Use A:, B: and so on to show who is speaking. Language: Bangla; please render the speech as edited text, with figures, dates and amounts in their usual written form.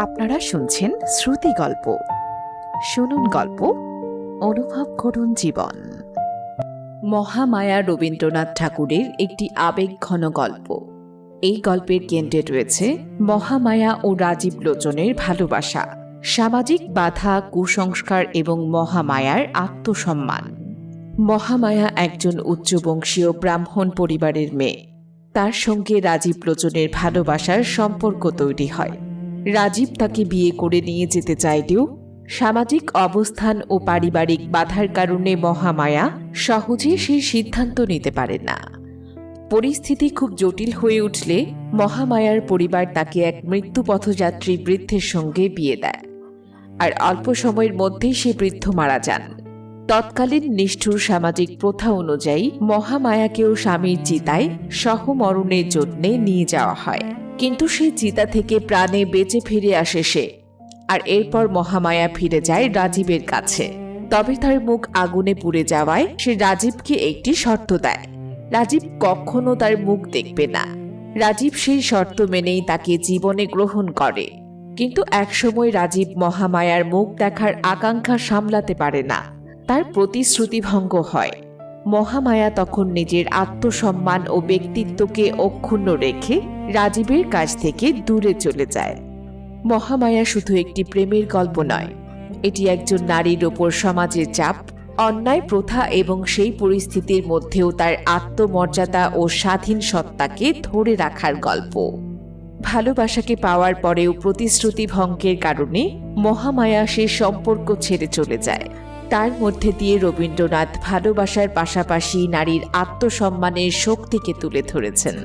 A: আপনারা শুনছেন শ্রুতি গল্প। শুনুন গল্প, অনুভব করুন জীবন। মহামায়া রবীন্দ্রনাথ ঠাকুরের একটি আবেগঘন গল্প। এই গল্পের কেন্দ্রে রয়েছে মহামায়া ও রাজীব লোচনের ভালোবাসা, সামাজিক বাধা, কুসংস্কার এবং মহামায়ার আত্মসম্মান। মহামায়া একজন উচ্চবংশীয় ব্রাহ্মণ পরিবারের মেয়ে। তার সঙ্গে রাজীব লোচনের ভালোবাসার সম্পর্ক তৈরি হয়। রাজীব তাকে বিয়ে করে নিয়ে যেতে চাইলেও সামাজিক অবস্থান ও পারিবারিক বাধার কারণে মহামায়া সহজে সেই সিদ্ধান্ত নিতে পারে না। পরিস্থিতি খুব জটিল হয়ে উঠলে মহামায়ার পরিবার তাকে এক মৃত্যুপথযাত্রী বৃদ্ধের সঙ্গে বিয়ে দেয়, আর অল্প সময়ের মধ্যেই সে বৃদ্ধ মারা যান। তৎকালীন নিষ্ঠুর সামাজিক প্রথা অনুযায়ী মহামায়াকেও স্বামীর চিতায় সহমরণের জন্য নিয়ে যাওয়া হয়, কিন্তু সে চিতা থেকে প্রাণে বেঁচে ফিরে আসে সে। আর এরপর মহামায়া ফিরে যায় রাজীবের কাছে। তবে তার মুখ আগুনে পুড়ে যাওয়ায় সে রাজীবকে একটি শর্ত দেয়। রাজীব কখনো তার মুখ দেখবে না। রাজীব সেই শর্ত মেনেই তাকে জীবনে গ্রহণ করে, কিন্তু একসময় রাজীব মহামায়ার মুখ দেখার আকাঙ্ক্ষা সামলাতে পারে না। তার প্রতিশ্রুতি ভঙ্গ হয়। মহামায়া তখন নিজের আত্মসম্মান ও ব্যক্তিত্বকে অক্ষুণ্ণ রেখে রাজীবের কাছ থেকে দূরে চলে যায়। মহামায়া শুধু একটি প্রেমের গল্প নয়, এটি একজন নারীর ওপর সমাজের চাপ, অন্যায় প্রথা এবং সেই পরিস্থিতির মধ্যেও তার আত্মমর্যাদা ও স্বাধীন সত্তাকে ধরে রাখার গল্প। ভালোবাসাকে পাওয়ার পরেও প্রতিশ্রুতি ভঙ্গের কারণে মহামায়া সে সম্পর্ক ছেড়ে চলে যায়। তার মধ্যে দিয়ে রবীন্দ্রনাথ ভালোবাসার পাশাপাশি নারীর আত্মসম্মানের শক্তিকে তুলে ধরেছেন।